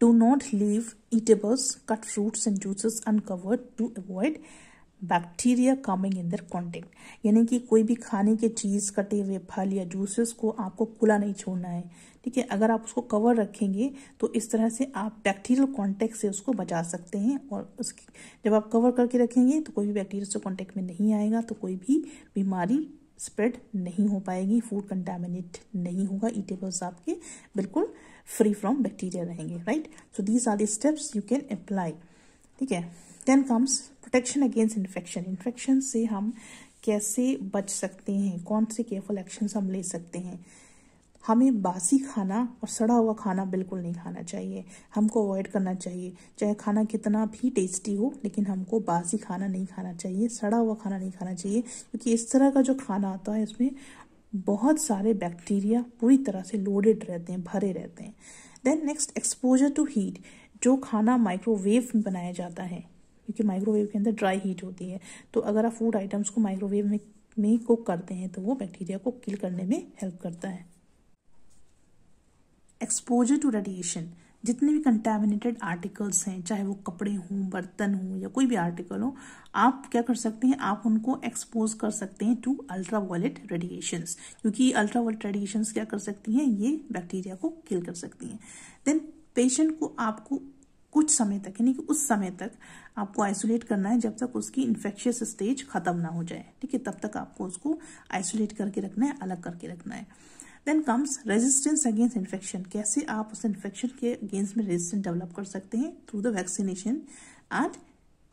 Do not leave eatables, cut fruits and juices uncovered to avoid bacteria coming in their contact. यानी कि कोई भी खाने के चीज़, कटे हुए फल या जूसेस को आपको खुला नहीं छोड़ना है, ठीक है। अगर आप उसको कवर रखेंगे तो इस तरह से आप बैक्टीरियल कॉन्टेक्ट से उसको बचा सकते हैं, और उसकी जब आप कवर करके रखेंगे तो कोई भी बैक्टीरिया से कॉन्टेक्ट में नहीं आएगा, तो कोई भी बीमारी स्प्रेड नहीं हो पाएगी, फूड कंटामिनेट नहीं होगा, ईटेबल्स आपके बिल्कुल फ्री फ्रॉम बैक्टीरिया रहेंगे, right. So these are the steps you can apply, ठीक है। Then comes protection against infection. Infection से हम कैसे बच सकते हैं, कौन से केयरफुल एक्शंस हम ले सकते हैं। हमें बासी खाना और सड़ा हुआ खाना बिल्कुल नहीं खाना चाहिए, हमको अवॉइड करना चाहिए। चाहे खाना कितना भी टेस्टी हो, लेकिन हमको बासी खाना नहीं खाना चाहिए, सड़ा हुआ खाना नहीं खाना चाहिए, क्योंकि इस तरह का जो खाना आता है उसमें बहुत सारे बैक्टीरिया पूरी तरह से लोडेड रहते हैं, भरे रहते हैं। Then next, exposure to heat. जो खाना माइक्रोवेव में बनाया जाता है, क्योंकि माइक्रोवेव के अंदर ड्राई हीट होती है, तो अगर आप फूड आइटम्स को माइक्रोवेव में कुक करते हैं तो वो बैक्टीरिया को किल करने में हेल्प करता है। Exposure to radiation. जितने भी कंटेमिनेटेड आर्टिकल्स हैं, चाहे वो कपड़े हों, बर्तन हों या कोई भी आर्टिकल हो, आप क्या कर सकते हैं, आप उनको एक्सपोज कर सकते हैं टू अल्ट्रावायलेट रेडिएशंस, क्योंकि अल्ट्रावायलेट रेडिएशंस क्या कर सकती हैं, ये बैक्टीरिया को किल कर सकती हैं। देन पेशेंट को आपको कुछ समय तक, यानी कि उस समय तक आपको आइसोलेट करना है जब तक उसकी इन्फेक्शियस स्टेज खत्म ना हो जाए, ठीक है। तब तक आपको उसको आइसोलेट करके रखना है, अलग करके रखना है। Then comes resistance against infection. कैसे आप उस इन्फेक्शन के अगेंस्ट में रेजिस्टेंस डेवलप कर सकते हैं, through the vaccination and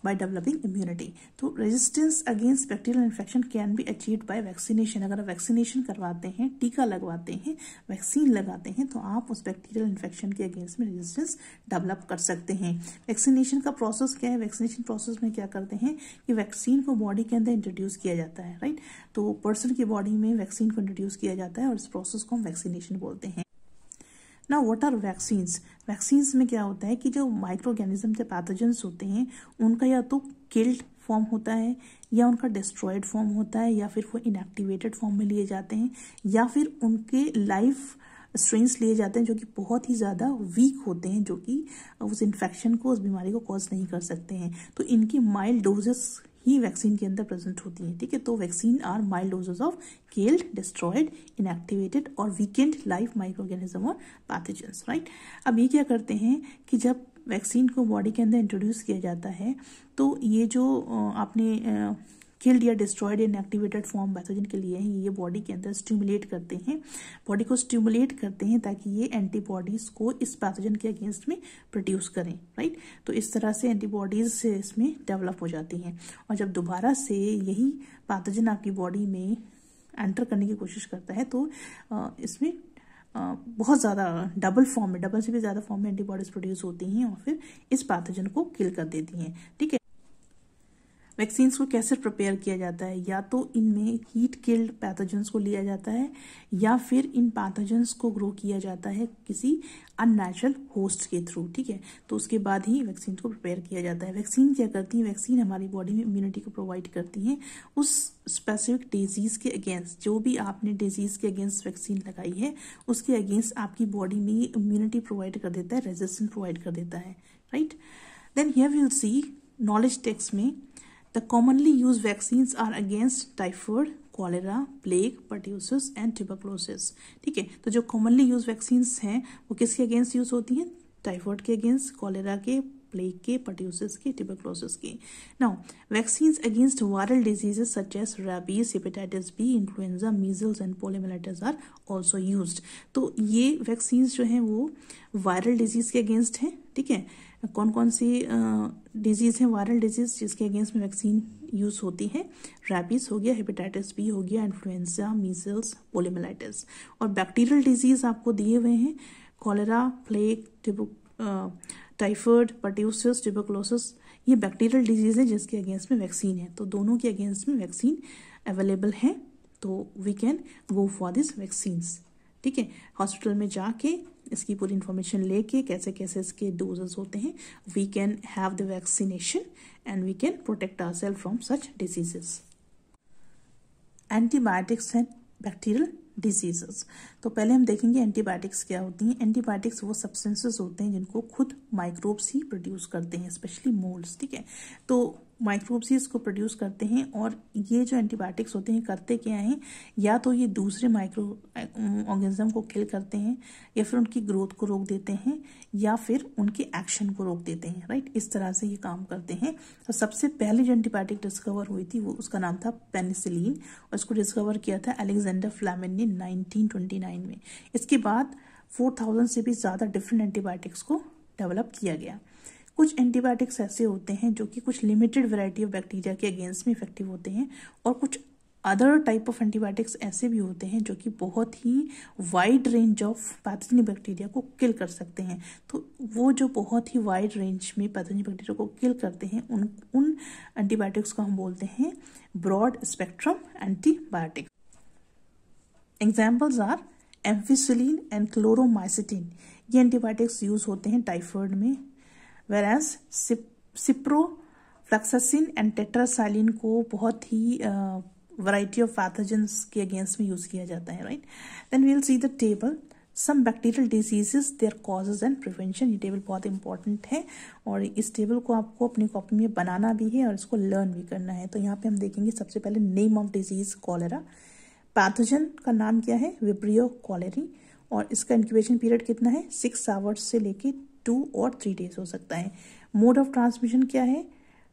by developing immunity. तो resistance against bacterial infection can be achieved by vaccination. अगर आप वैक्सीनेशन करवाते हैं, टीका लगवाते हैं, वैक्सीन लगाते हैं, तो आप उस बैक्टीरियल इन्फेक्शन के अगेंस्ट में रेजिस्टेंस डेवलप कर सकते हैं। वैक्सीनेशन का प्रोसेस क्या है, वैक्सीनेशन प्रोसेस में क्या करते हैं कि वैक्सीन को बॉडी के अंदर इंट्रोड्यूस किया जाता है, राइट। तो पर्सन की बॉडी में वैक्सीन को इंट्रोड्यूस किया जाता है और इस प्रोसेस को हम वैक्सीनेशन बोलते हैं। ना व्हाट आर वैक्सीन्स। वैक्सीन्स में क्या होता है कि जो माइक्रो ऑर्गेनिज्म या पैथोजेंस होते हैं, उनका या तो किल्ड फॉर्म होता है, या उनका डिस्ट्रॉयड फॉर्म होता है, या फिर वो इनएक्टिवेटेड फॉर्म में लिए जाते हैं, या फिर उनके लाइफ स्ट्रेन्स लिए जाते हैं जो कि बहुत ही ज़्यादा वीक होते हैं, जो कि उस इन्फेक्शन को, उस बीमारी को कॉज नहीं कर सकते हैं। तो इनकी माइल्ड डोजेस ही वैक्सीन के अंदर प्रेजेंट होती है, ठीक है। तो vaccine are mild doses of killed, destroyed, inactivated और वीकेंड लाइफ माइक्रो ऑर्गेनिज्म और पैथोजेंस, राइट। अब ये क्या करते हैं कि जब वैक्सीन को बॉडी के अंदर इंट्रोड्यूस किया जाता है, तो ये जो आपने किल्ड या डिस्ट्रॉयड या इनएक्टिवेटेड फॉर्म पैथोजन के लिए हैं, ये बॉडी के अंदर स्टिमुलेट करते हैं, बॉडी को स्टिमुलेट करते हैं ताकि ये एंटीबॉडीज को इस पैथोजन के अगेंस्ट में प्रोड्यूस करें, राइट। तो इस तरह से एंटीबॉडीज इसमें डेवलप हो जाती हैं, और जब दोबारा से यही पैथोजन आपकी बॉडी में एंटर करने की कोशिश करता है, तो इसमें बहुत ज़्यादा डबल फॉर्म में, डबल से भी ज़्यादा फॉर्म में एंटीबॉडीज प्रोड्यूस होती हैं और फिर इस पैथोजन को किल कर देती हैं, ठीक है। वैक्सीन्स को कैसे प्रिपेयर किया जाता है, या तो इनमें हीट किल्ड पैथोजेंस को लिया जाता है, या फिर इन पैथोजेंस को ग्रो किया जाता है किसी अननेचुरल होस्ट के थ्रू, ठीक है। तो उसके बाद ही वैक्सीन को प्रिपेयर किया जाता है। वैक्सीन क्या करती है, वैक्सीन हमारी बॉडी में इम्यूनिटी को प्रोवाइड करती है उस स्पेसिफिक डिजीज के अगेंस्ट। जो भी आपने डिजीज के अगेंस्ट वैक्सीन लगाई है, उसके अगेंस्ट आपकी बॉडी में इम्यूनिटी प्रोवाइड कर देता है, रेजिस्टेंस प्रोवाइड कर देता है, right. Then here we will see knowledge text में the commonly used vaccines are against typhoid, cholera, plague, pertussis and tuberculosis, ठीक है। तो जो commonly used vaccines हैं वो किसके अगेंस्ट यूज होती हैं, टाइफॉइड के अगेंस्ट, कॉलेरा के, प्लेग के, पर्ट्यूसिस के, ट्यूबरक्लोसिस के। Now vaccines against viral diseases such as rabies, hepatitis B, influenza, measles and poliomyelitis are also used. तो ये वैक्सीन्स जो हैं वो वायरल डिजीज के अगेंस्ट हैं, ठीक है। कौन कौन सी डिजीज हैं वायरल डिजीज जिसके अगेंस्ट में वैक्सीन यूज होती है, रैबीज हो गया, हेपेटाइटिस बी हो गया, इन्फ्लुएंजा, मीजल्स, पोलियोमाइलिटिस। और बैक्टीरियल डिजीज आपको दिए हुए हैं, cholera, plague, typhoid, pertussis, tuberculosis, ये बैक्टीरियल डिजीज है जिसके अगेंस्ट में वैक्सीन है। तो दोनों के अगेंस्ट में वैक्सीन अवेलेबल है, तो we can go for this vaccines, ठीक है। हॉस्पिटल में जाके इसकी पूरी इंफॉर्मेशन लेके कैसे कैसे इसके डोजेस होते हैं, we can have the vaccination and we can protect ourselves from such diseases. Antibiotics and bacterial diseases. तो पहले हम देखेंगे एंटीबायोटिक्स क्या होती हैं। एंटीबायोटिक्स वो सब्सटेंसेस होते हैं जिनको खुद माइक्रोब्स ही प्रोड्यूस करते हैं, स्पेशली मोल्ड्स, ठीक है। तो माइक्रोब्स ही इसको प्रोड्यूस करते हैं, और ये जो एंटीबायोटिक्स होते हैं करते क्या हैं, या तो ये दूसरे माइक्रो ऑर्गेनिज्म को किल करते हैं, या फिर उनकी ग्रोथ को रोक देते हैं, या फिर उनके एक्शन को रोक देते हैं, राइट। इस तरह से ये काम करते हैं। तो सबसे पहले जो एंटीबायोटिक डिस्कवर हुई थी वो उसका नाम था पेनिसिलिन, और इसको डिस्कवर किया था अलेक्जेंडर फ्लेमिन ने 1929 में। इसके बाद 4000 से भी ज़्यादा डिफरेंट एंटीबायोटिक्स को डेवलप किया गया। कुछ एंटीबायोटिक्स ऐसे होते हैं जो कि कुछ लिमिटेड वैरायटी ऑफ बैक्टीरिया के अगेंस्ट में इफेक्टिव होते हैं, और कुछ अदर टाइप ऑफ एंटीबायोटिक्स ऐसे भी होते हैं जो कि बहुत ही wide range of pathogenic bacteria को किल कर सकते हैं। तो वो जो बहुत ही वाइड रेंज में पैथोजेनिक बैक्टीरिया को किल करते हैं उन एंटीबायोटिक्स को हम बोलते हैं broad spectrum antibiotics. Examples are ampicillin and chloromycetin. ये एंटीबायोटिक्स यूज होते हैं टाइफाइड में, whereas सिप्रोफ्लैक्सासिन एंड टेट्रासाइलिन को बहुत ही वैरायटी ऑफ पैथोजेंस के अगेंस्ट में यूज किया जाता है, right. Then we will see the table some bacterial diseases, their causes and prevention. ये टेबल बहुत इंपॉर्टेंट है, और इस टेबल को आपको अपनी कॉपी में बनाना भी है और इसको लर्न भी करना है। तो यहाँ पे हम देखेंगे सबसे पहले name of disease cholera. Pathogen का नाम क्या है, विब्रियो कॉलेरी, और इसका इंक्यूबेशन पीरियड कितना है, 6 आवर्स से लेके 2 और 3 डेज हो सकता है। मोड ऑफ ट्रांसमिशन क्या है,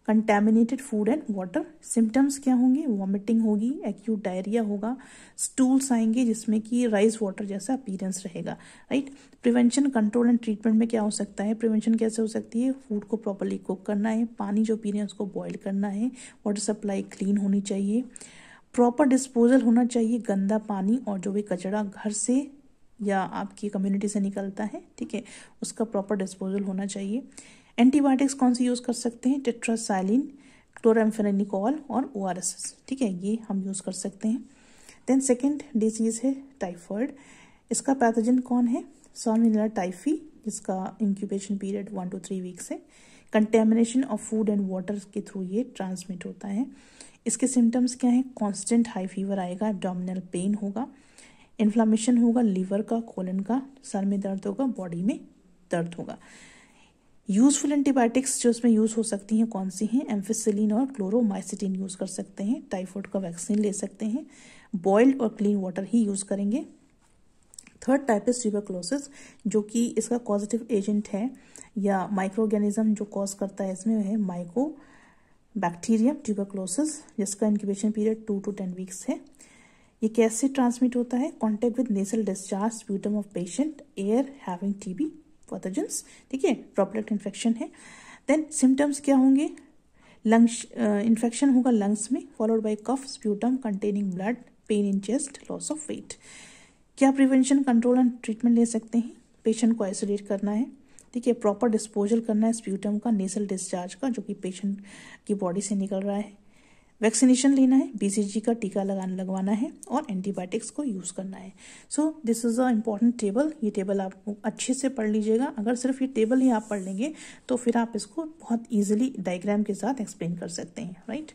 contaminated food and water. Symptoms क्या होंगे, वॉमिटिंग होगी, एक्यूट डायरिया होगा, स्टूल्स आएंगे जिसमें कि राइस वाटर जैसा अपीयरेंस रहेगा, right. Prevention, control and treatment में क्या हो सकता है, प्रिवेंशन कैसे हो सकती है, फूड को प्रॉपर्ली कुक करना है, पानी जो पी रहे हैं उसको बॉयल करना है, वाटर सप्लाई क्लीन होनी चाहिए, प्रॉपर डिस्पोजल होना चाहिए, गंदा पानी और जो भी कचरा घर से या आपकी कम्युनिटी से निकलता है, ठीक है, उसका प्रॉपर डिस्पोजल होना चाहिए। एंटीबायोटिक्स कौन सी यूज़ कर सकते हैं, टेट्रासाइलिन, क्लोराम्फेनिकोल और ORS, ठीक है, ये हम यूज़ कर सकते हैं। देन सेकेंड डिजीज़ है टाइफाइड। इसका पैथोजन कौन है, साल्मोनेला टाइफी, जिसका इंक्यूबेशन पीरियड 1 to 3 वीक्स है। Contamination of food and water के थ्रू ये ट्रांसमिट होता है। इसके सिम्टम्स क्या हैं, कॉन्स्टेंट हाई फीवर आएगा, एब्डोमिनल पेन होगा, इन्फ्लामेशन होगा लीवर का, कोलन का, सर में दर्द होगा, बॉडी में दर्द होगा। यूजफुल एंटीबायोटिक्स जो इसमें यूज हो सकती हैं कौन सी हैं, एम्फिसिलिन और क्लोरोमाइसिटिन यूज कर सकते हैं। टाइफाइड का वैक्सीन ले सकते हैं। बॉइल्ड और क्लीन वाटर ही यूज करेंगे। थर्ड टाइप है ट्यूबरक्लोसिस, जो कि इसका कॉजेटिव एजेंट है या माइक्रो ऑर्गेनिज्म जो कॉज करता है इसमें है माइको बैक्टीरियम ट्यूबरक्लोसिस, जिसका इंक्यूबेशन पीरियड 2 to 10 वीक्स है। ये कैसे ट्रांसमिट होता है, contact with nasal discharge, sputum of patient, air having TB pathogens, ठीक है, ड्रॉपलेट इन्फेक्शन है। देन सिम्टम्स क्या होंगे, लंग्स इन्फेक्शन होगा लंग्स में, followed by cough, sputum containing blood, pain in chest, loss of weight. क्या प्रिवेंशन, कंट्रोल एंड ट्रीटमेंट ले सकते हैं, पेशेंट को आइसोलेट करना है, ठीक है, प्रॉपर डिस्पोजल करना है स्प्यूटम का, नेसल डिस्चार्ज का जो कि पेशेंट की बॉडी से निकल रहा है, वैक्सीनेशन लेना है, BCG का टीका लगवाना है, और एंटीबायोटिक्स को यूज़ करना है। So this is a important table. ये टेबल आप अच्छे से पढ़ लीजिएगा। अगर सिर्फ ये टेबल ही आप पढ़ लेंगे तो फिर आप इसको बहुत ईजिली डायग्राम के साथ एक्सप्लेन कर सकते हैं, राइट।